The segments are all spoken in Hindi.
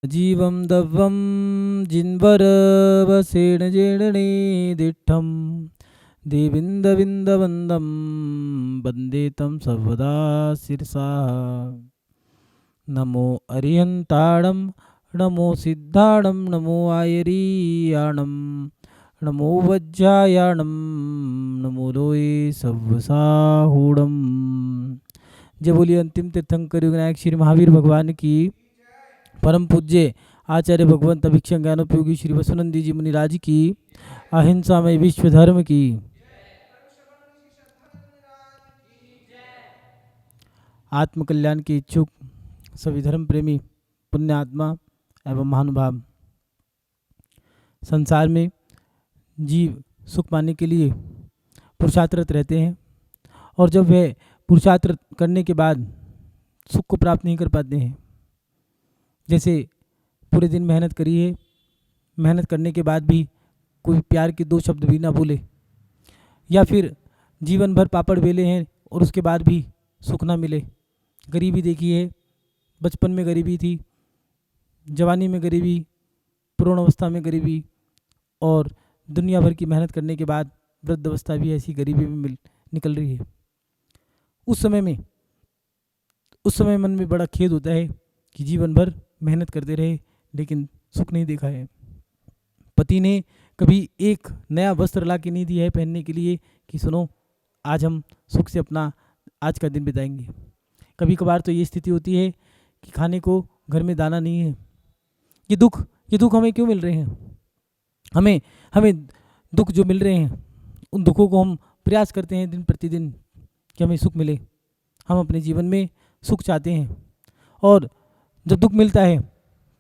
जीवं दव्वं जिन्वरवसेन जेणने दिठं देविन्दविन्दवन्दं वन्दे तं सर्वदा शिरसा। नमो अरिहन्ताणं नमो सिद्धाणं नमो आयरीयाणं नमो वज्रायाणं नमो लोये सव्वसाहूणं। जय बोलिए अंतिम तीर्थंकर विनायक श्री महावीर भगवान की। परम पूज्य आचार्य भगवंत अभिक्षण ज्ञानोपयोगी श्री बसवनंदी जी मुनिराज की। अहिंसा में विश्व धर्म की। आत्मकल्याण के इच्छुक सभी धर्म प्रेमी पुण्य आत्मा एवं महानुभाव, संसार में जीव सुख पाने के लिए पुरुषार्थरत रहते हैं और जब वह पुरुषार्थ करने के बाद सुख को प्राप्त नहीं कर पाते हैं, जैसे पूरे दिन मेहनत करी है, मेहनत करने के बाद भी कोई प्यार के दो शब्द भी ना बोले, या फिर जीवन भर पापड़ बेले हैं और उसके बाद भी सुख ना मिले। गरीबी देखी है, बचपन में गरीबी थी, जवानी में गरीबी, पूर्ण अवस्था में गरीबी, और दुनिया भर की मेहनत करने के बाद वृद्ध अवस्था भी ऐसी गरीबी में निकल रही है। उस समय मन में बड़ा खेद होता है कि जीवन भर मेहनत करते रहे लेकिन सुख नहीं देखा है। पति ने कभी एक नया वस्त्र ला के नहीं दिया है पहनने के लिए कि सुनो आज हम सुख से अपना आज का दिन बिताएंगे। कभी कभार तो ये स्थिति होती है कि खाने को घर में दाना नहीं है। ये दुख हमें क्यों मिल रहे हैं? हमें दुख जो मिल रहे हैं, उन दुखों को हम प्रयास करते हैं दिन प्रतिदिन कि हमें सुख मिले। हम अपने जीवन में सुख चाहते हैं और जब दुख मिलता है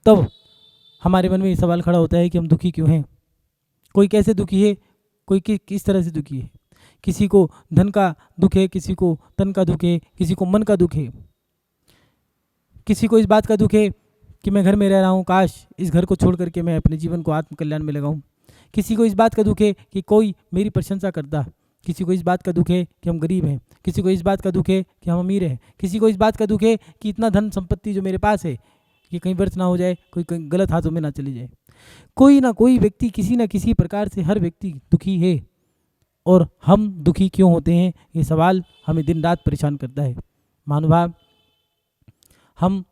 तब हमारे मन में ये सवाल खड़ा होता है कि हम दुखी क्यों हैं। कोई कैसे दुखी है, कोई किस तरह से दुखी है। किसी को धन का दुख है, किसी को तन का दुख है, किसी को मन का दुख है, किसी को इस बात का दुख है कि मैं घर में रह रहा हूँ, काश इस घर को छोड़ करके मैं अपने जीवन को आत्मकल्याण में लगाऊं। किसी को इस बात का दुख है कि कोई मेरी प्रशंसा करता। किसी को इस बात का दुख है कि हम गरीब हैं। किसी को इस बात का दुख है कि हम अमीर हैं। किसी को इस बात का दुख है कि इतना धन संपत्ति जो मेरे पास है ये कहीं व्यर्थ ना हो जाए, कोई कहीं गलत हाथों में ना चली जाए। कोई ना कोई व्यक्ति किसी ना किसी प्रकार से, हर व्यक्ति दुखी है। और हम दुखी क्यों होते हैं, ये सवाल हमें दिन रात परेशान करता है। महानुभाव, हम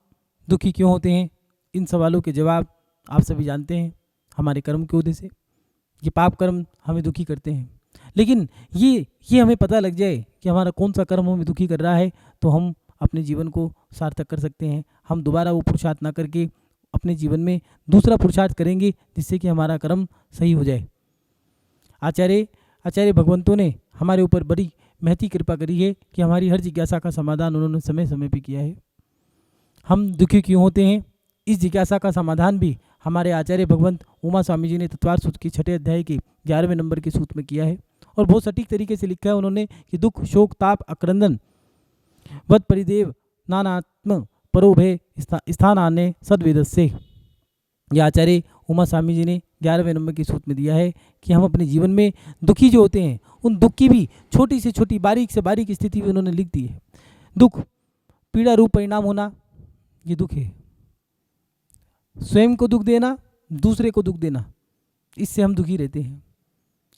दुखी क्यों होते हैं, इन सवालों के जवाब आप सभी जानते हैं। हमारे कर्म के वजह से ये पाप कर्म हमें दुखी करते हैं। लेकिन ये हमें पता लग जाए कि हमारा कौन सा कर्म हमें दुखी कर रहा है तो हम अपने जीवन को सार्थक कर सकते हैं। हम दोबारा वो पुरुषार्थ ना करके अपने जीवन में दूसरा पुरुषार्थ करेंगे जिससे कि हमारा कर्म सही हो जाए। आचार्य भगवंतों ने हमारे ऊपर बड़ी महती कृपा करी है कि हमारी हर जिज्ञासा का समाधान उन्होंने समय समय पर किया है। हम दुखी क्यों होते हैं, इस जिज्ञासा का समाधान भी हमारे आचार्य भगवंत उमा स्वामी जी ने तत्वार सूत्र के 6 अध्याय के 11वें नंबर के सूत्र में किया है और बहुत सटीक तरीके से लिखा है उन्होंने कि दुख शोक ताप अक्रंदन वद परिदेव नानात्म परोभय स्थान आने सद्वेद से। यह आचार्य उमा स्वामी जी ने 11वें नंबर के सूत्र में दिया है कि हम अपने जीवन में दुखी जो होते हैं उन दुख की भी छोटी से छोटी बारीक से बारीक स्थिति भी उन्होंने लिख दी है। दुख पीड़ा रूप परिणाम होना ये दुख है। स्वयं को दुख देना, दूसरे को दुख देना, इससे हम दुखी रहते हैं।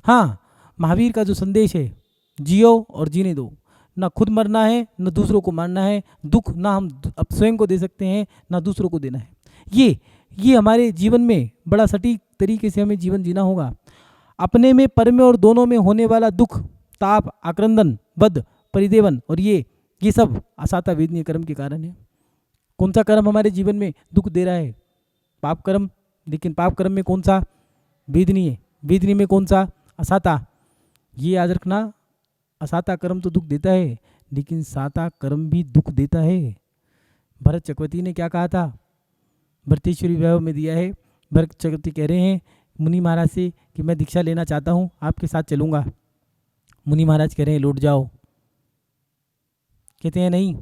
हाँ, महावीर का जो संदेश है, जियो और जीने दो, ना खुद मरना है ना दूसरों को मारना है। दुख ना हम अब स्वयं को दे सकते हैं ना दूसरों को देना है। ये हमारे जीवन में बड़ा सटीक तरीके से हमें जीवन जीना होगा। अपने में, पर में और दोनों में होने वाला दुख, ताप, आक्रंदन, बद, परिदेवन और ये सब असाता वेदनीय कर्म के कारण है। कौन सा कर्म हमारे जीवन में दुख दे रहा है? पाप कर्म। लेकिन पाप कर्म में कौन सा? वेदनीय। वेदनीय में कौन सा? असाता। ये याद रखना, असाता कर्म तो दुख देता है लेकिन साता कर्म भी दुख देता है। भरत चक्रवर्ती ने क्या कहा था? भरतेश्वरी वैभव में दिया है। भरत चक्रवर्ती कह रहे हैं मुनि महाराज से कि मैं दीक्षा लेना चाहता हूँ, आपके साथ चलूँगा। मुनि महाराज कह रहे हैं लौट जाओ। कहते हैं नहीं,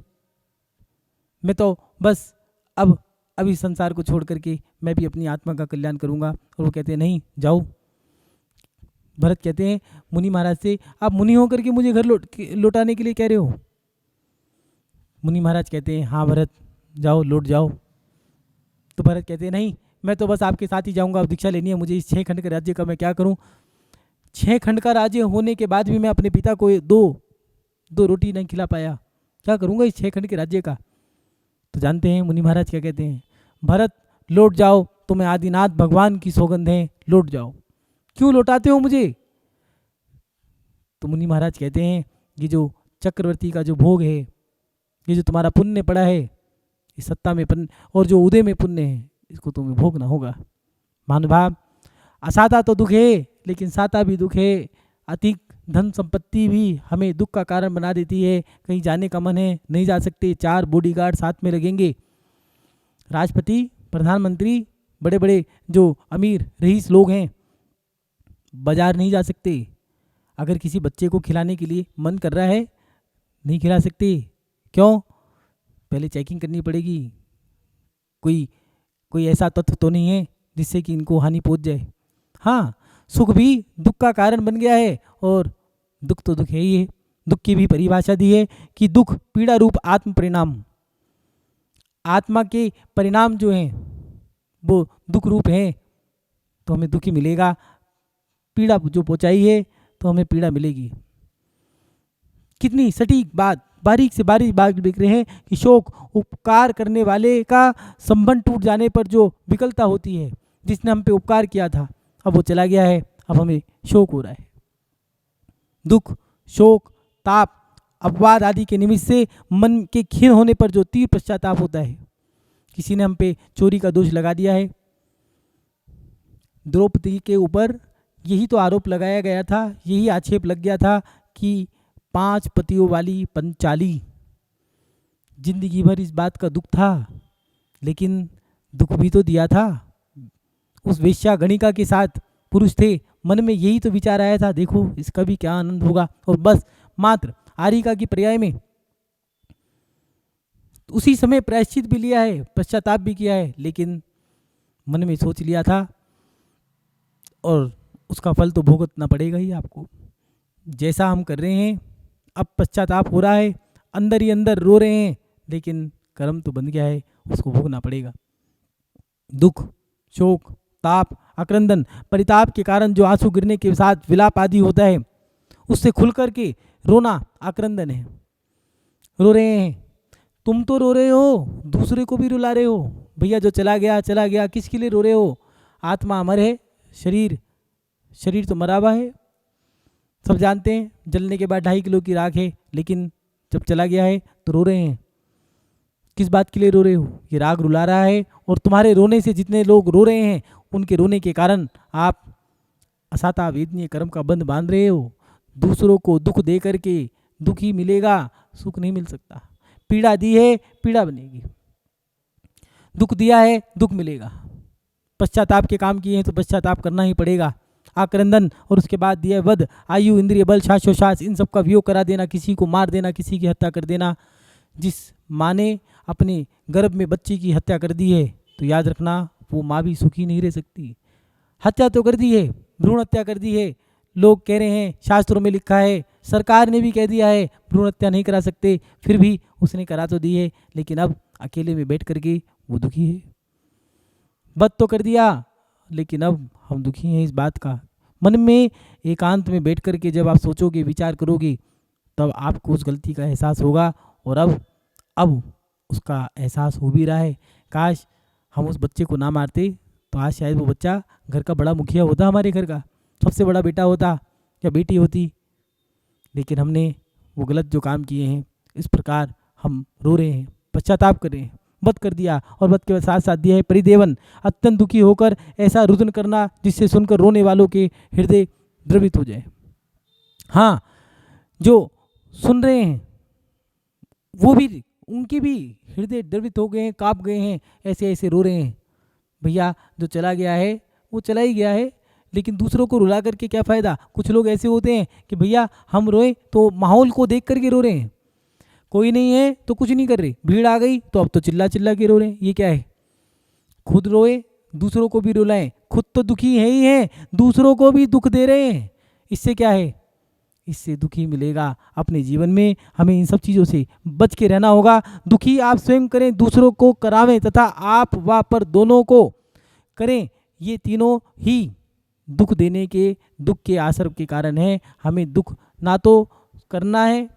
मैं तो बस अब इस संसार को छोड़ करके मैं भी अपनी आत्मा का कल्याण करूँगा। और वो कहते हैं नहीं, जाओ। भरत कहते हैं मुनि महाराज से, आप मुनि होकर के मुझे घर लौटाने के लिए कह रहे हो? मुनि महाराज कहते हैं हाँ भरत, जाओ, लौट जाओ। तो भरत कहते हैं नहीं, मैं तो बस आपके साथ ही जाऊंगा, अब दीक्षा लेनी है मुझे, इस 6 खंड के राज्य का मैं क्या करूं। 6 खंड का राज्य होने के बाद भी मैं अपने पिता को दो रोटी नहीं खिला पाया, क्या करूंगा इस 6 खंड के राज्य का। तो जानते हैं मुनि महाराज क्या कहते हैं, भरत लौट जाओ, तुम्हें आदिनाथ भगवान की सौगंध है, लौट जाओ। क्यों लौटाते हो मुझे। तो मुनि महाराज कहते हैं ये जो चक्रवर्ती का जो भोग है, ये जो तुम्हारा पुण्य पड़ा है, इस सत्ता में और जो उदय में पुण्य है, इसको तुम्हें भोगना होगा। महानुभाव, असाता तो दुख है, लेकिन साता भी दुख है। अधिक धन संपत्ति भी हमें दुख का कारण बना देती है। कहीं जाने का मन है, नहीं जा सकते, 4 बॉडीगार्ड साथ में लगेंगे। राष्ट्रपति, प्रधानमंत्री, बड़े बड़े जो अमीर रईस लोग हैं, बाजार नहीं जा सकते। अगर किसी बच्चे को खिलाने के लिए मन कर रहा है, नहीं खिला सकते। क्यों? पहले चेकिंग करनी पड़ेगी, कोई ऐसा तत्व तो नहीं है जिससे कि इनको हानि पहुंच जाए। हाँ, सुख भी दुख का कारण बन गया है, और दुख तो दुख है ही है। दुख की भी परिभाषा दी है कि दुख पीड़ा रूप आत्म परिणाम, आत्मा के परिणाम जो हैं वो दुख रूप हैं, तो हमें दुख ही मिलेगा। पीड़ा जो पहुंचाई है तो हमें पीड़ा मिलेगी। कितनी सटीक बात, बारीक से बारीक बात लिख रहे हैं कि शोक उपकार करने वाले का संबंध टूट जाने पर जो विकलता होती है, जिसने हम पे उपकार किया था अब वो चला गया है, अब हमें शोक हो रहा है। दुख, शोक, ताप, अपवाद आदि के निमित्त से मन के क्षीण होने पर जो तीव्र पश्चाताप होता है। किसी ने हम पे चोरी का दोष लगा दिया है, द्रौपदी के ऊपर यही तो आरोप लगाया गया था, यही आक्षेप लग गया था कि 5 पतियों वाली पंचाली। जिंदगी भर इस बात का दुख था, लेकिन दुख भी तो दिया था। उस वेश्या गणिका के साथ पुरुष थे, मन में यही तो विचार आया था, देखो इसका भी क्या आनंद होगा, और बस मात्र आरिका की पर्याय में उसी समय प्रायश्चित भी लिया है, पश्चाताप भी किया है, लेकिन मन में सोच लिया था और उसका फल तो भुगतना पड़ेगा ही आपको। जैसा हम कर रहे हैं, अब पश्चाताप हो रहा है, अंदर ही अंदर रो रहे हैं, लेकिन कर्म तो बन गया है, उसको भोगना पड़ेगा। दुख, शोक, ताप, आक्रंदन, परिताप के कारण जो आंसू गिरने के साथ विलाप आदि होता है, उससे खुल करके रोना आक्रंदन है। रो रहे हैं, तुम तो रो रहे हो, दूसरे को भी रुला रहे हो। भैया जो चला गया, किसके लिए रो रहे हो? आत्मा अमर है, शरीर तो मरा हुआ है। सब जानते हैं जलने के बाद 2.5 किलो की राख है, लेकिन जब चला गया है तो रो रहे हैं। किस बात के लिए रो रहे हो? ये राग रुला रहा है, और तुम्हारे रोने से जितने लोग रो रहे हैं, उनके रोने के कारण आप असाता वेदनीय कर्म का बंध बांध रहे हो। दूसरों को दुख दे करके दुख ही मिलेगा, सुख नहीं मिल सकता। पीड़ा दी है, पीड़ा बनेगी। दुख दिया है, दुख मिलेगा। पश्चाताप के काम किए हैं तो पश्चाताप करना ही पड़ेगा। आक्रंदन, और उसके बाद दिया वध, आयु, इंद्रिय बल, श्वासोश्वास, इन सब का वियोग करा देना, किसी को मार देना, किसी की हत्या कर देना। जिस माँ ने अपने गर्भ में बच्चे की हत्या कर दी है, तो याद रखना वो माँ भी सुखी नहीं रह सकती। हत्या तो कर दी है, भ्रूण हत्या कर दी है। लोग कह रहे हैं, शास्त्रों में लिखा है, सरकार ने भी कह दिया है भ्रूण हत्या नहीं करा सकते, फिर भी उसने करा तो दी है, लेकिन अब अकेले में बैठ करके वो दुखी है। वध तो कर दिया, लेकिन अब हम दुखी हैं इस बात का। मन में एकांत में बैठ करके जब आप सोचोगे, विचार करोगे, तब आपको उस गलती का एहसास होगा, और अब उसका एहसास हो भी रहा है। काश हम उस बच्चे को ना मारते, तो आज शायद वो बच्चा घर का बड़ा मुखिया होता, हमारे घर का सबसे बड़ा बेटा होता या बेटी होती। लेकिन हमने वो गलत जो काम किए हैं, इस प्रकार हम रो रहे हैं, पश्चाताप कर रहे हैं। वध कर दिया, और वध के साथ साथ दिया है परिदेवन, अत्यंत दुखी होकर ऐसा रुदन करना जिससे सुनकर रोने वालों के हृदय द्रवित हो जाए। हाँ, जो सुन रहे हैं वो भी, उनके भी हृदय द्रवित हो गए हैं, कांप गए हैं, ऐसे ऐसे रो रहे हैं। भैया जो चला गया है वो चला ही गया है, लेकिन दूसरों को रुला करके क्या फ़ायदा। कुछ लोग ऐसे होते हैं कि भैया हम रोए तो माहौल को देख करके रो रहे हैं, कोई नहीं है तो कुछ नहीं कर रहे, भीड़ आ गई तो अब तो चिल्ला चिल्ला के रो रहे हैं। ये क्या है? खुद रोए, दूसरों को भी रुलाएं। खुद तो दुखी है ही है, दूसरों को भी दुख दे रहे हैं। इससे क्या है? इससे दुखी मिलेगा। अपने जीवन में हमें इन सब चीज़ों से बच के रहना होगा। दुखी आप स्वयं करें, दूसरों को करावें तथा आप व पर दोनों को करें, ये तीनों ही दुख देने के, दुख के आसर के कारण है। हमें दुख ना तो करना है,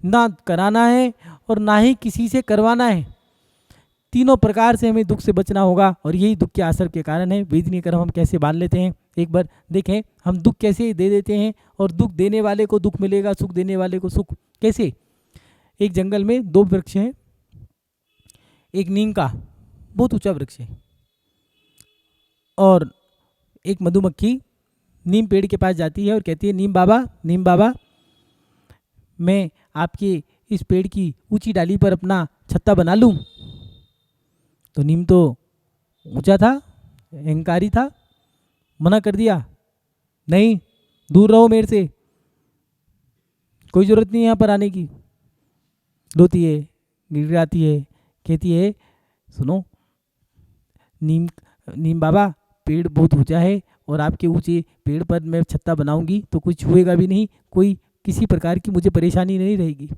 ना कराना है और ना ही किसी से करवाना है। तीनों प्रकार से हमें दुख से बचना होगा और यही दुख के असर के कारण है। वेदनीय कर्म हम कैसे बांध लेते हैं, एक बार देखें। हम दुख कैसे दे देते हैं और दुख देने वाले को दुख मिलेगा, सुख देने वाले को सुख कैसे। एक जंगल में 2 वृक्ष हैं, एक नीम का बहुत ऊंचा वृक्ष है और एक मधुमक्खी नीम पेड़ के पास जाती है और कहती है, नीम बाबा, मैं आपके इस पेड़ की ऊंची डाली पर अपना छत्ता बना लूं। तो नीम तो ऊंचा था, अहंकारी था, मना कर दिया, नहीं, दूर रहो मेरे से, कोई ज़रूरत नहीं है यहाँ पर आने की। रोती है, गिड़गिड़ाती है, कहती है, सुनो नीम बाबा, पेड़ बहुत ऊंचा है और आपके ऊंचे पेड़ पर मैं छत्ता बनाऊंगी तो कुछ छुएगा भी नहीं, कोई किसी प्रकार की मुझे परेशानी नहीं रहेगी।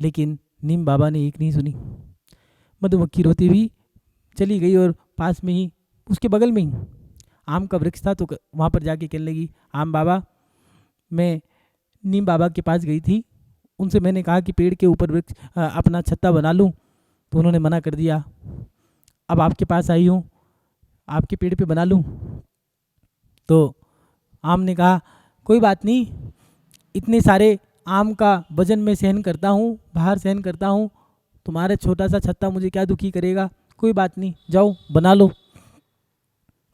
लेकिन नीम बाबा ने एक नहीं सुनी। मधुमक्खी रोती हुई चली गई और पास में ही, उसके बगल में ही आम का वृक्ष था, तो वहाँ पर जाके कहने लगी, आम बाबा, मैं नीम बाबा के पास गई थी, उनसे मैंने कहा कि पेड़ के ऊपर वृक्ष अपना छत्ता बना लूँ, तो उन्होंने मना कर दिया। अब आपके पास आई हूँ, आपके पेड़ पे बना लूँ। तो आम ने कहा, कोई बात नहीं, इतने सारे आम का वजन मैं सहन करता हूँ, भार सहन करता हूँ, तुम्हारा छोटा सा छत्ता मुझे क्या दुखी करेगा, कोई बात नहीं, जाओ बना लो।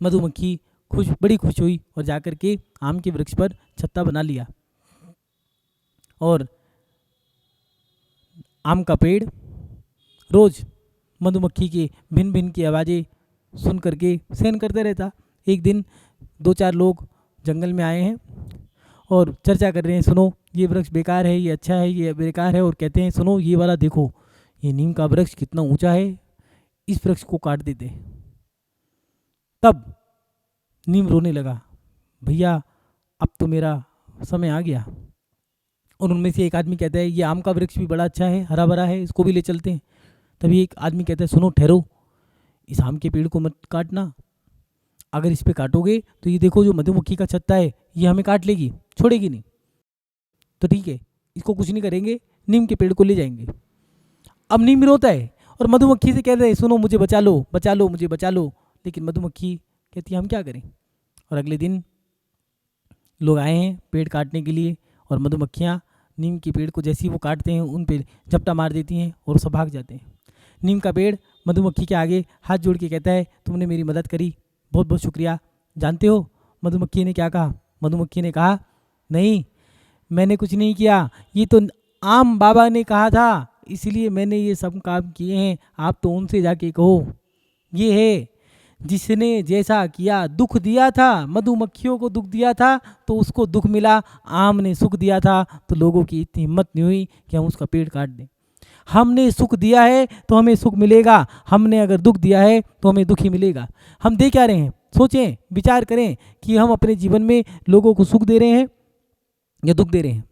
मधुमक्खी बड़ी खुश हुई और जाकर के आम के वृक्ष पर छत्ता बना लिया और आम का पेड़ रोज मधुमक्खी के भिन्न भिन्न की आवाज़ें सुन करके सहन करते रहता। एक दिन 2-4 लोग जंगल में आए हैं और चर्चा कर रहे हैं, सुनो ये वृक्ष बेकार है, ये अच्छा है, ये बेकार है, और कहते हैं, सुनो ये वाला देखो, ये नीम का वृक्ष कितना ऊंचा है, इस वृक्ष को काट देते। तब नीम रोने लगा, भैया अब तो मेरा समय आ गया। और उनमें से एक आदमी कहता है, ये आम का वृक्ष भी बड़ा अच्छा है, हरा भरा है, इसको भी ले चलते हैं। तभी एक आदमी कहता है, सुनो ठहरो, इस आम के पेड़ को मत काटना, अगर इस पे काटोगे तो ये देखो जो मधुमक्खी का छत्ता है ये हमें काट लेगी, छोड़ेगी नहीं, तो ठीक है, इसको कुछ नहीं करेंगे, नीम के पेड़ को ले जाएंगे। अब नीम रोता है और मधुमक्खी से कहते हैं, सुनो मुझे बचा लो, बचा लो, मुझे बचा लो। लेकिन मधुमक्खी कहती है, हम क्या करें। और अगले दिन लोग आए हैं पेड़ काटने के लिए और मधुमक्खियाँ नीम के पेड़ को जैसे ही वो काटते हैं उन पे झपटा मार देती हैं और सब भाग जाते हैं। नीम का पेड़ मधुमक्खी के आगे हाथ जोड़ के कहता है, तुमने मेरी मदद करी, बहुत बहुत शुक्रिया। जानते हो मधुमक्खी ने क्या कहा? मधुमक्खी ने कहा, नहीं मैंने कुछ नहीं किया, ये तो आम बाबा ने कहा था, इसलिए मैंने ये सब काम किए हैं, आप तो उनसे जाके कहो। ये है जिसने जैसा किया, दुख दिया था, मधुमक्खियों को दुख दिया था तो उसको दुख मिला, आम ने सुख दिया था तो लोगों की इतनी हिम्मत नहीं हुई कि हम उसका पेड़ काट दें। हमने सुख दिया है तो हमें सुख मिलेगा, हमने अगर दुख दिया है तो हमें दुख ही मिलेगा। हम दे क्या रहे हैं? सोचें, विचार करें कि हम अपने जीवन में लोगों को सुख दे रहे हैं या दुख दे रहे हैं।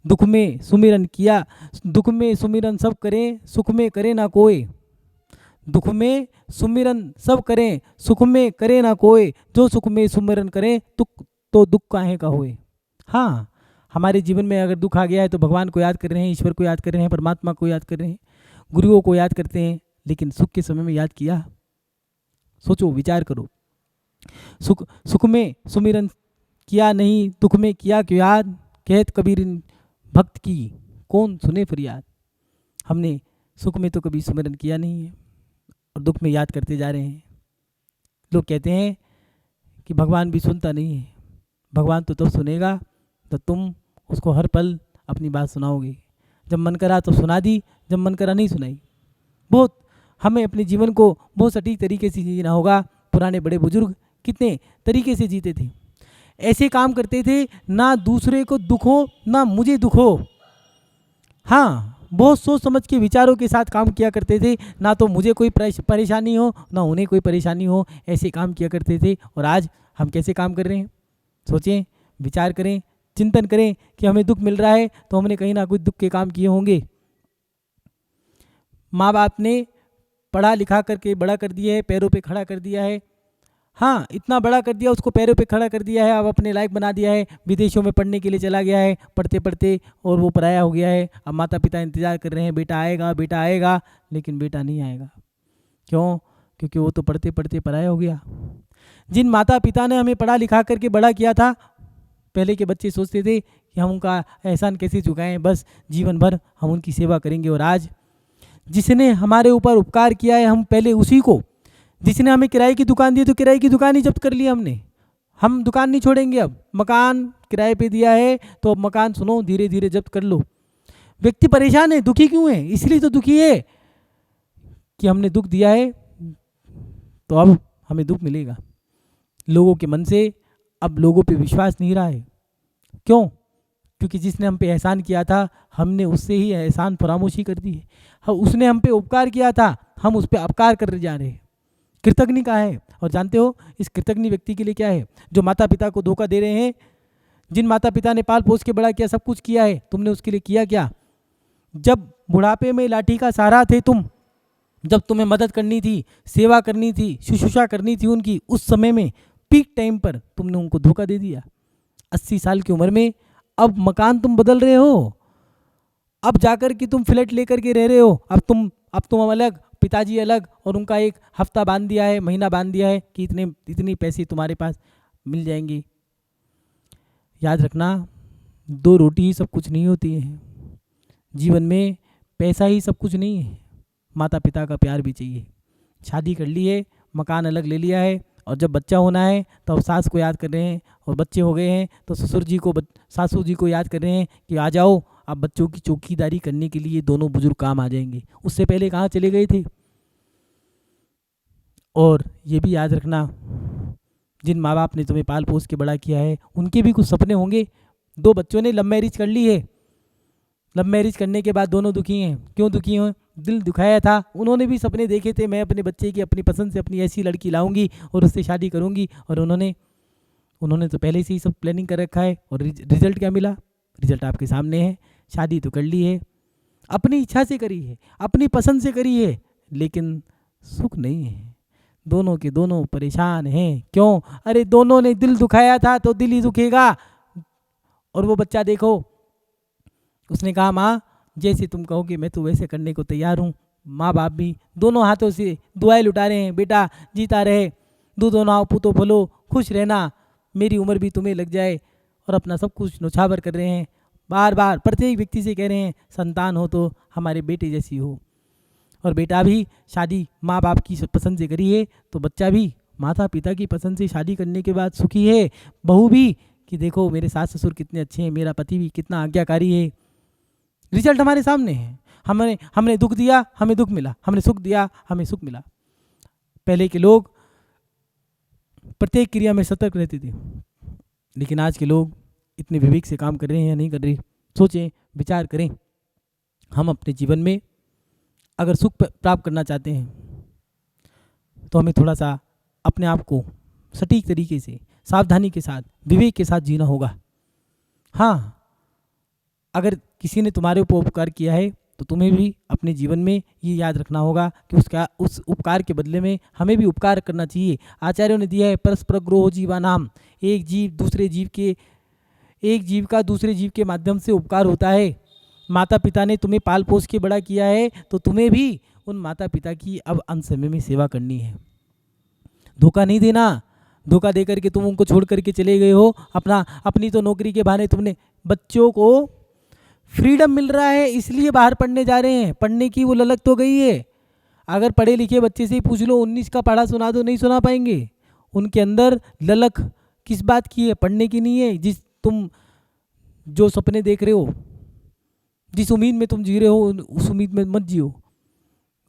दुख में सुमिरन किया, दुख में सुमिरन सब करें, सुख में करे ना कोई। दुख में सुमिरन सब करें, सुख में करे ना कोई, जो सुख में सुमिरन करें तो दुख काहे का होए। हाँ, हमारे जीवन में अगर दुख आ गया है तो भगवान को याद कर रहे हैं, ईश्वर को याद कर रहे हैं, परमात्मा को याद कर रहे हैं, गुरुओं को याद करते हैं, लेकिन सुख के समय में याद किया? सोचो, विचार करो। सुख में सुमिरन किया नहीं, दुख में किया क्यों याद, कहत कबीर भक्त की कौन सुने फरियाद। हमने सुख में तो कभी सुमिरन किया नहीं है और दुख में याद करते जा रहे हैं। लोग कहते हैं कि भगवान भी सुनता नहीं है। भगवान तो तब सुनेगा तो तुम उसको हर पल अपनी बात सुनाओगे। जब मन करा तो सुना दी, जब मन करा नहीं सुनाई। बहुत हमें अपने जीवन को बहुत सटीक तरीके से जीना होगा। पुराने बड़े बुजुर्ग कितने तरीके से जीते थे, ऐसे काम करते थे ना दूसरे को दुख हो ना मुझे दुख हो। हाँ, बहुत सोच समझ के विचारों के साथ काम किया करते थे, ना तो मुझे कोई परेशानी हो ना उन्हें कोई परेशानी हो, ऐसे काम किया करते थे। और आज हम कैसे काम कर रहे हैं? सोचें, विचार करें, चिंतन करें कि हमें दुख मिल रहा है तो हमने कहीं ना कुछ दुख के काम किए होंगे। माँ बाप ने पढ़ा लिखा करके बड़ा कर दिया है, पैरों पे खड़ा कर दिया है। हाँ, इतना बड़ा कर दिया, उसको पैरों पे खड़ा कर दिया है, अब अपने लायक बना दिया है, विदेशों में पढ़ने के लिए चला गया है, पढ़ते पढ़ते और वो पराया हो गया है। अब माता पिता इंतजार कर रहे हैं, बेटा आएगा बेटा आएगा, लेकिन बेटा नहीं आएगा। क्यों? क्योंकि वो तो पढ़ते पढ़ते पराया हो गया। जिन माता पिता ने हमें पढ़ा लिखा करके बड़ा किया था, पहले के बच्चे सोचते थे कि हम उनका एहसान कैसे चुकाएं, बस जीवन भर हम उनकी सेवा करेंगे। और आज जिसने हमारे ऊपर उपकार किया है, हम पहले उसी को, जिसने हमें किराए की दुकान दी तो किराए की दुकान ही जब्त कर ली हमने। हम दुकान नहीं छोड़ेंगे, अब मकान किराए पे दिया है तो अब मकान सुनो धीरे धीरे जब्त कर लो। व्यक्ति परेशान है, दुखी क्यों है? इसलिए तो दुखी है कि हमने दुख दिया है तो अब हमें दुख मिलेगा। लोगों के मन से अब लोगों पे विश्वास नहीं रहा है। क्यों? क्योंकि जिसने हम पे एहसान किया था, हमने उससे ही एहसान फरामोशी कर दी है। उसने हम पे उपकार किया था, हम उस पर अपकार कर जा रहे हैं। कृतज्ञ का है। और जानते हो इस कृतज्ञ व्यक्ति के लिए क्या है? जो माता पिता को धोखा दे रहे हैं। जिन माता पिता ने पाल पोस के बड़ा किया, सब कुछ किया है, तुमने उसके लिए किया क्या? जब बुढ़ापे में लाठी का सहारा थे तुम, जब तुम्हें मदद करनी थी, सेवा करनी थी, शुश्रूषा करनी थी उनकी, उस समय में पीक टाइम पर तुमने उनको धोखा दे दिया। 80 साल की उम्र में अब मकान तुम बदल रहे हो, अब जाकर के तुम फ्लैट लेकर के रह रहे हो। अब तुम अलग, पिताजी अलग, और उनका एक हफ्ता बांध दिया है, महीना बांध दिया है कि इतने पैसे तुम्हारे पास मिल जाएंगे। याद रखना, 2 रोटी ही सब कुछ नहीं होती है। जीवन में पैसा ही सब कुछ नहीं है, माता पिता का प्यार भी चाहिए। शादी कर ली है, मकान अलग ले लिया है, और जब बच्चा होना है तो अब सास को याद कर रहे हैं, और बच्चे हो गए हैं तो ससुर जी को, सासू जी को याद कर रहे हैं कि आ जाओ, अब बच्चों की चौकीदारी करने के लिए दोनों बुजुर्ग काम आ जाएंगे। उससे पहले कहाँ चले गए थे? और ये भी याद रखना, जिन माँ बाप ने तुम्हें पाल पोस के बड़ा किया है, उनके भी कुछ सपने होंगे। 2 बच्चों ने लव मैरिज कर ली है, लव मैरिज करने के बाद दोनों दुखी हैं। क्यों दुखी हैं? दिल दुखाया था। उन्होंने भी सपने देखे थे, मैं अपने बच्चे की अपनी पसंद से अपनी ऐसी लड़की लाऊंगी और उससे शादी करूंगी। और उन्होंने तो पहले से ही सब प्लानिंग कर रखा है। और रिजल्ट क्या मिला? रिजल्ट आपके सामने है। शादी तो कर ली है, अपनी इच्छा से करी है, अपनी पसंद से करी है, लेकिन सुख नहीं है। दोनों के दोनों परेशान हैं। क्यों? अरे दोनों ने दिल दुखाया था तो दिल ही दुखेगा। और वो बच्चा देखो, उसने कहा माँ जैसे तुम कहोगे मैं तो वैसे करने को तैयार हूँ। माँ बाप भी दोनों हाथों से दुआएं लुटा रहे हैं, बेटा जीता रहे, दूधो नाव पूतो फलो, खुश रहना, मेरी उम्र भी तुम्हें लग जाए। और अपना सब कुछ नौछावर कर रहे हैं। बार बार प्रत्येक व्यक्ति से कह रहे हैं संतान हो तो हमारे बेटे जैसी हो। और बेटा भी शादी माँ बाप की पसंद से करी है, तो बच्चा भी माता पिता की पसंद से शादी करने के बाद सुखी है। बहू भी कि देखो मेरे सास ससुर कितने अच्छे हैं, मेरा पति भी कितना आज्ञाकारी है। रिजल्ट हमारे सामने है। हमने दुख दिया, हमें दुख मिला, हमने सुख दिया, हमें सुख मिला। पहले के लोग प्रत्येक क्रिया में सतर्क रहते थे, लेकिन आज के लोग इतने विवेक से काम कर रहे हैं या नहीं कर रहे? सोचें, विचार करें। हम अपने जीवन में अगर सुख प्राप्त करना चाहते हैं तो हमें थोड़ा सा अपने आप को सटीक तरीके से, सावधानी के साथ, विवेक के साथ जीना होगा। हाँ, अगर किसी ने तुम्हारे ऊपर उपकार किया है तो तुम्हें भी अपने जीवन में ये याद रखना होगा कि उस उपकार के बदले में हमें भी उपकार करना चाहिए। आचार्यों ने दिया है परस्पर ग्रोह जीवानाम, एक जीव का दूसरे जीव के माध्यम से उपकार होता है। माता पिता ने तुम्हें पाल पोस के बड़ा किया है तो तुम्हें भी उन माता पिता की अब अंत समय में सेवा करनी है। धोखा नहीं देना। धोखा दे करके तुम उनको छोड़ करके चले गए हो। अपनी तो नौकरी के बहाने तुमने, बच्चों को फ्रीडम मिल रहा है इसलिए बाहर पढ़ने जा रहे हैं, पढ़ने की वो ललक तो गई है। अगर पढ़े लिखे बच्चे से ही पूछ लो 19 का पढ़ा सुना दो, नहीं सुना पाएंगे। उनके अंदर ललक किस बात की है? पढ़ने की नहीं है। तुम जो सपने देख रहे हो, जिस उम्मीद में तुम जी रहे हो, उस उम्मीद में मत जियो।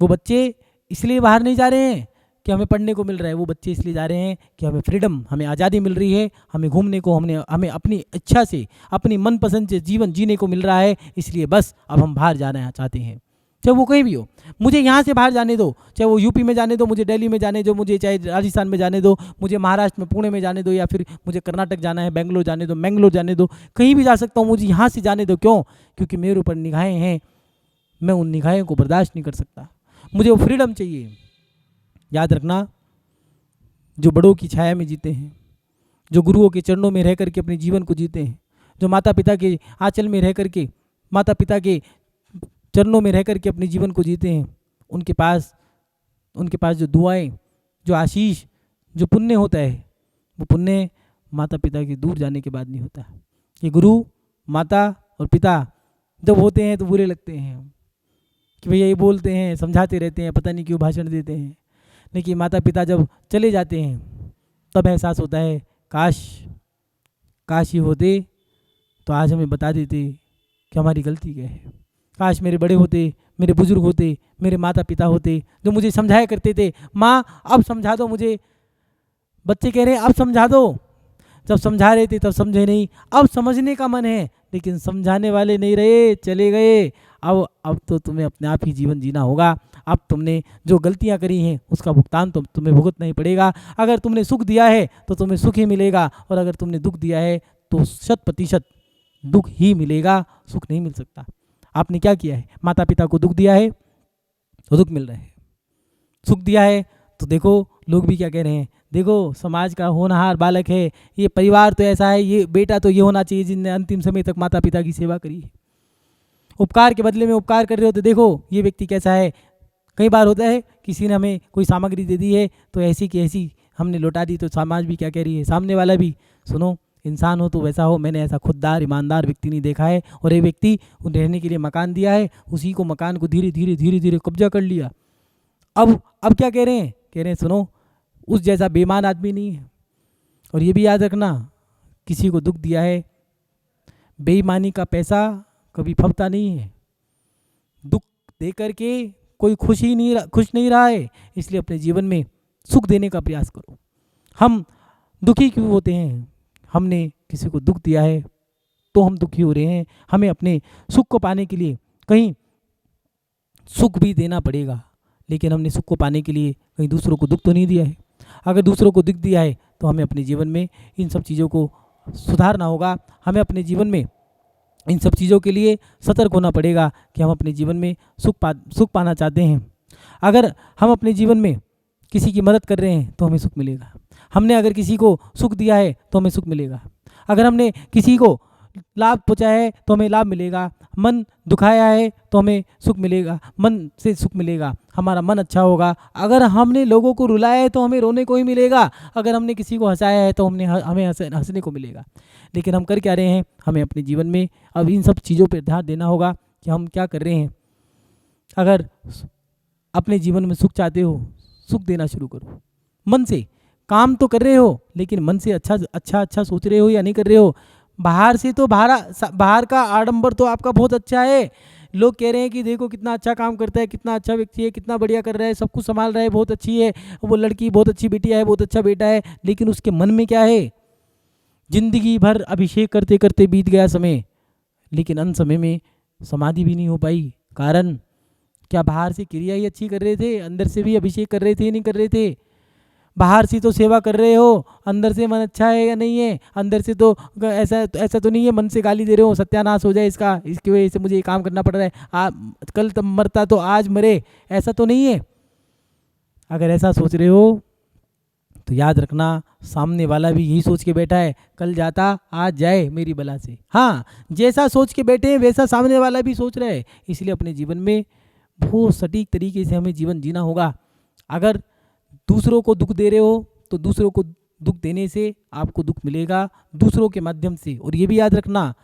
वो बच्चे इसलिए बाहर नहीं जा रहे हैं कि हमें पढ़ने को मिल रहा है, वो बच्चे इसलिए जा रहे हैं कि हमें फ्रीडम, हमें आज़ादी मिल रही है, हमें घूमने को, हमें अपनी इच्छा से, अपनी मनपसंद से जीवन जीने को मिल रहा है, इसलिए बस अब हम बाहर जाना चाहते हैं। चाहे वो कहीं भी हो। मुझे यहाँ से बाहर जाने दो, चाहे वो यूपी में जाने दो, मुझे दिल्ली में जाने दो, मुझे चाहे राजस्थान में जाने दो, मुझे महाराष्ट्र में पुणे में जाने दो, या फिर मुझे कर्नाटक जाना है, बेंगलोर जाने दो, मैंगलोर जाने दो, कहीं भी जा सकता हूँ, मुझे यहाँ से जाने दो। क्यों? क्योंकि मेरे ऊपर निगाहें हैं, मैं उन निगाहों को बर्दाश्त नहीं कर सकता, मुझे वो फ्रीडम चाहिए। याद रखना, जो बड़ों की छाया में जीते हैं, जो गुरुओं के चरणों में रह करके अपने जीवन को जीते हैं, जो माता पिता के आंचल में रह करके, माता पिता के चरणों में रह करके अपने जीवन को जीते हैं, उनके पास जो दुआएं, जो आशीष, जो पुण्य होता है, वो पुण्य माता पिता के दूर जाने के बाद नहीं होता। ये गुरु, माता और पिता जब होते हैं तो बुरे लगते हैं कि भैया ये बोलते हैं, समझाते रहते हैं, पता नहीं क्यों भाषण देते हैं, लेकिन माता पिता जब चले जाते हैं तब एहसास होता है, काश ये होते तो आज हमें बता देते कि हमारी गलती क्या है। काश मेरे बड़े होते, मेरे बुजुर्ग होते, मेरे माता पिता होते, जो मुझे समझाया करते थे, माँ अब समझा दो मुझे। बच्चे कह रहे हैं अब समझा दो, जब समझा रहे थे तब समझे नहीं, अब समझने का मन है लेकिन समझाने वाले नहीं रहे, चले गए। अब तो तुम्हें अपने आप ही जीवन जीना होगा। अब तुमने जो गलतियां करी हैं उसका भुगतान तो तुम्हें भुगतना ही पड़ेगा। अगर तुमने सुख दिया है तो तुम्हें सुख ही मिलेगा, और अगर तुमने दुख दिया है तो 100% दुख ही मिलेगा, सुख नहीं मिल सकता। आपने क्या किया है? माता पिता को दुख दिया है तो दुख मिल रहा है, सुख दिया है तो देखो लोग भी क्या कह रहे हैं, देखो समाज का होनहार बालक है, ये परिवार तो ऐसा है, ये बेटा तो ये होना चाहिए जिसने अंतिम समय तक माता पिता की सेवा करी है। उपकार के बदले में उपकार कर रहे हो तो देखो ये व्यक्ति कैसा है। कई बार होता है किसी ने हमें कोई सामग्री दे दी है तो ऐसी की ऐसी हमने लौटा दी, तो समाज भी क्या कह रही है, सामने वाला भी। सुनो, इंसान हो तो वैसा हो, मैंने ऐसा खुददार ईमानदार व्यक्ति नहीं देखा है। और ये व्यक्ति रहने के लिए मकान दिया है, उसी को मकान को धीरे धीरे धीरे धीरे कब्जा कर लिया। अब क्या कह रहे हैं? कह रहे हैं सुनो, उस जैसा बेईमान आदमी नहीं है। और ये भी याद रखना, किसी को दुख दिया है, बेईमानी का पैसा कभी फबता नहीं है। दुख दे करके कोई खुश नहीं रहा है, इसलिए अपने जीवन में सुख देने का प्रयास करो। हम दुखी क्यों होते हैं? हमने किसी को दुख दिया है तो हम दुखी हो रहे हैं। हमें अपने सुख को पाने के लिए कहीं सुख भी देना पड़ेगा, लेकिन हमने सुख को पाने के लिए कहीं दूसरों को दुख तो नहीं दिया है। अगर दूसरों को दुख दिया है तो हमें अपने जीवन में इन सब चीज़ों को सुधारना होगा। हमें अपने जीवन में इन सब चीज़ों के लिए सतर्क होना पड़ेगा कि हम अपने जीवन में सुख पाना चाहते हैं। अगर हम अपने जीवन में किसी की मदद कर रहे हैं तो हमें सुख मिलेगा। हमने अगर किसी को सुख दिया है तो हमें सुख मिलेगा। अगर हमने किसी को लाभ पहुँचाया है तो हमें लाभ मिलेगा। मन दुखाया है तो हमें सुख मिलेगा, मन से सुख मिलेगा, हमारा मन अच्छा होगा। अगर हमने लोगों को रुलाया है तो हमें रोने को ही मिलेगा। अगर हमने किसी को हंसाया है तो हमें हंसने को मिलेगा। लेकिन हम कर क्या रहे हैं? हमें अपने जीवन में अब इन सब चीज़ों पर ध्यान देना होगा कि हम क्या कर रहे हैं। अगर अपने जीवन में सुख चाहते हो, सुख देना शुरू करो। मन से काम तो कर रहे हो, लेकिन मन से अच्छा सोच रहे हो या नहीं कर रहे हो? बाहर से तो बाहर का आडंबर तो आपका बहुत अच्छा है। लोग कह रहे हैं कि देखो कितना अच्छा काम करता है, कितना अच्छा व्यक्ति है, कितना बढ़िया कर रहा है, सब कुछ संभाल रहा है, बहुत अच्छी है वो लड़की, बहुत अच्छी बेटिया है, बहुत अच्छा बेटा है। लेकिन उसके मन में क्या है? जिंदगी भर अभिषेक करते करते बीत गया समय, लेकिन अंत समय में समाधि भी नहीं हो पाई। कारण क्या? बाहर से क्रिया ही अच्छी कर रहे थे, अंदर से भी अभिषेक कर रहे थे, नहीं कर रहे थे। बाहर से तो सेवा कर रहे हो, अंदर से मन अच्छा है या नहीं है? अंदर से तो ऐसा तो नहीं है मन से गाली दे रहे हो, सत्यानाश हो जाए इसका, इसकी वजह से मुझे ये काम करना पड़ रहा है, कल तब मरता तो आज मरे, ऐसा तो नहीं है। अगर ऐसा सोच रहे हो तो याद रखना, सामने वाला भी यही सोच के बैठा है, कल जाता आज जाए मेरी बला से। हाँ, जैसा सोच के बैठे हैं वैसा सामने वाला भी सोच रहा है। इसलिए अपने जीवन में बहुत सटीक तरीके से हमें जीवन जीना होगा। अगर दूसरों को दुख दे रहे हो तो दूसरों को दुख देने से आपको दुख मिलेगा, दूसरों के माध्यम से। और ये भी याद रखना,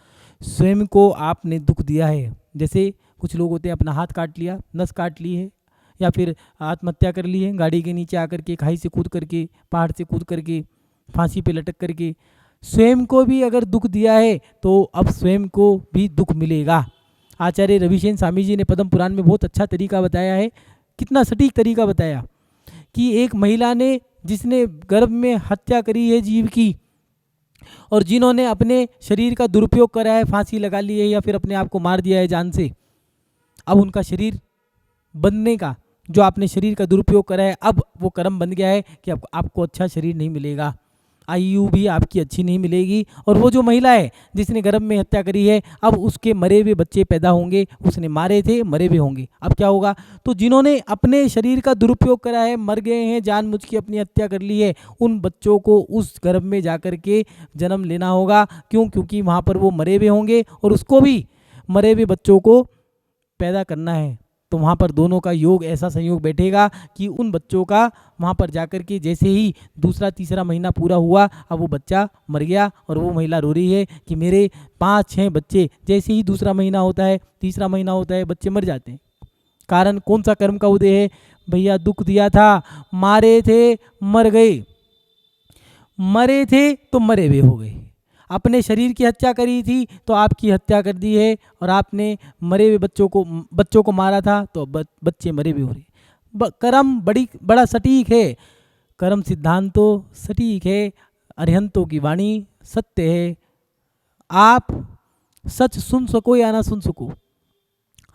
स्वयं को आपने दुख दिया है। जैसे कुछ लोग होते हैं, अपना हाथ काट लिया, नस काट ली है, या फिर आत्महत्या कर ली है, गाड़ी के नीचे आकर के, खाई से कूद करके, पहाड़ से कूद करके, फांसी पे लटक करके। स्वयं को भी अगर दुख दिया है तो अब स्वयं को भी दुख मिलेगा। आचार्य रविशेन स्वामी जी ने पद्म पुराण में बहुत अच्छा तरीका बताया है, कितना सटीक तरीका बताया कि एक महिला ने, जिसने गर्भ में हत्या करी है जीव की, और जिन्होंने अपने शरीर का दुरुपयोग करा है, फांसी लगा ली है या फिर अपने आप को मार दिया है जान से, अब उनका शरीर बनने का, जो आपने शरीर का दुरुपयोग करा है, अब वो कर्म बन गया है कि आपको अच्छा शरीर नहीं मिलेगा, आयु भी आपकी अच्छी नहीं मिलेगी। और वो जो महिला है जिसने गर्भ में हत्या करी है, अब उसके मरे हुए बच्चे पैदा होंगे, उसने मारे थे, मरे हुए होंगे। अब क्या होगा? तो जिन्होंने अपने शरीर का दुरुपयोग करा है, मर गए हैं, जानबूझ के अपनी हत्या कर ली है, उन बच्चों को उस गर्भ में जाकर के जन्म लेना होगा। क्यों? क्योंकि वहाँ पर वो मरे हुए होंगे और उसको भी मरे हुए बच्चों को पैदा करना है। तो वहाँ पर दोनों का योग, ऐसा संयोग बैठेगा कि उन बच्चों का वहाँ पर जाकर के जैसे ही दूसरा तीसरा महीना पूरा हुआ, अब वो बच्चा मर गया और वो महिला रो रही है कि मेरे 5-6 बच्चे, जैसे ही दूसरा महीना होता है, तीसरा महीना होता है, बच्चे मर जाते हैं। कारण कौन सा कर्म का उदय है? भैया दुख दिया था, मारे थे, मर गए, मरे थे तो मरे हुए हो गए। अपने शरीर की हत्या करी थी तो आपकी हत्या कर दी है, और आपने मरे हुए बच्चों को मारा था तो बच्चे मरे हुए हो रहे। कर्म बड़ा सटीक है, कर्म सिद्धांत तो सटीक है, अरिहंतों की वाणी सत्य है। आप सच सुन सको या ना सुन सको,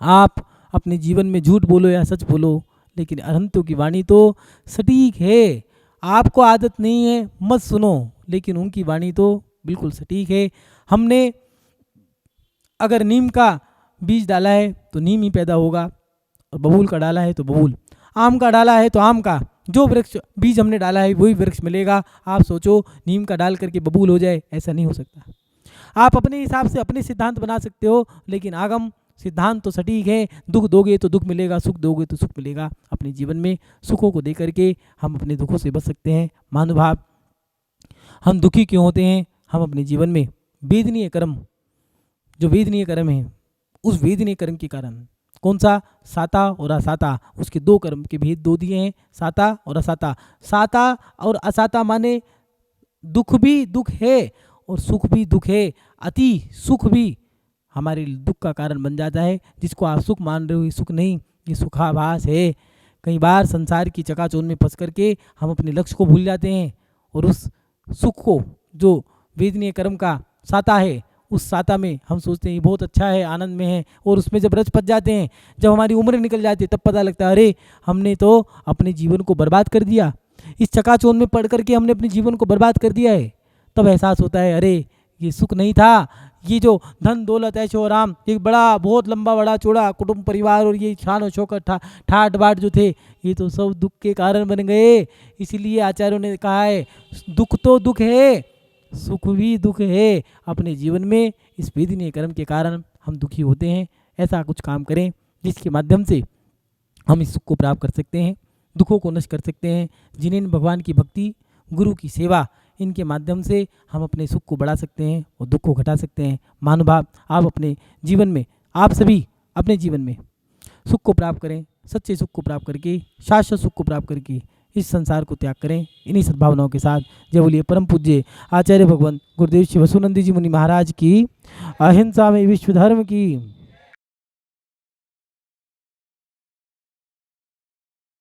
आप अपने जीवन में झूठ बोलो या सच बोलो, लेकिन अरिहंतों की वाणी तो सटीक है। आपको आदत नहीं है, मत सुनो, लेकिन उनकी वाणी तो बिल्कुल सटीक है। हमने अगर नीम का बीज डाला है तो नीम ही पैदा होगा, और बबूल का डाला है तो बबूल, आम का डाला है तो आम का, जो वृक्ष बीज हमने डाला है वही वृक्ष मिलेगा। आप सोचो नीम का डाल करके बबूल हो जाए, ऐसा नहीं हो सकता। आप अपने हिसाब से अपने सिद्धांत बना सकते हो, लेकिन आगम सिद्धांत तो सटीक है। दुख दोगे तो दुख मिलेगा, सुख दोगे तो सुख मिलेगा। अपने जीवन में सुखों को दे करके हम अपने दुखों से बच सकते हैं। महानुभाव, हम दुखी क्यों होते हैं? हम अपने जीवन में वेदनीय कर्म, जो वेदनीय कर्म है, उस वेदनीय कर्म के कारण, कौन सा? साता और असाता, उसके दो कर्म के भेद दो दिए हैं, साता और असाता। साता और असाता माने दुख भी दुख है और सुख भी दुख है। अति सुख भी हमारे दुख का कारण बन जाता है। जिसको आप सुख मान रहे हो, ये सुख नहीं, ये सुखाभास है। कई बार संसार की चकाचौंध में फंस करके हम अपने लक्ष्य को भूल जाते हैं, और उस सुख को, जो वेदनीय कर्म का साता है, उस साता में हम सोचते हैं ये बहुत अच्छा है, आनंद में है, और उसमें जब रच पच जाते हैं, जब हमारी उम्र निकल जाती है, तब पता लगता है अरे हमने तो अपने जीवन को बर्बाद कर दिया, इस चकाचौंध में पड़ करके हमने अपने जीवन को बर्बाद कर दिया है। तब एहसास होता है अरे ये सुख नहीं था, ये जो धन दौलत ऐशो आराम, एक बड़ा बहुत लंबा बड़ा चौड़ा कुटुंब परिवार और ये शान और शौकत ठाट बाट जो थे, ये तो सब दुख के कारण बन गए। इसीलिए आचार्यों ने कहा है दुख तो दुख है, सुख भी दुख है। अपने जीवन में इस वेदनीय कर्म के कारण हम दुखी होते हैं। ऐसा कुछ काम करें जिसके माध्यम से हम इस सुख को प्राप्त कर सकते हैं, दुखों को नष्ट कर सकते हैं। जिन्हें भगवान की भक्ति, गुरु की सेवा, इनके माध्यम से हम अपने सुख को बढ़ा सकते हैं और दुख को घटा सकते हैं। महानुभाव, आप अपने जीवन में, आप सभी अपने जीवन में सुख को प्राप्त करें, सच्चे सुख को प्राप्त करके, शाश्वत सुख को प्राप्त करके इस संसार को त्याग करें। इन्हीं सद्भावनाओं के साथ जय बोलिए परम पूज्य आचार्य भगवान गुरुदेव श्री वसुनंदी जी मुनि महाराज की, अहिंसा में विश्व धर्म की।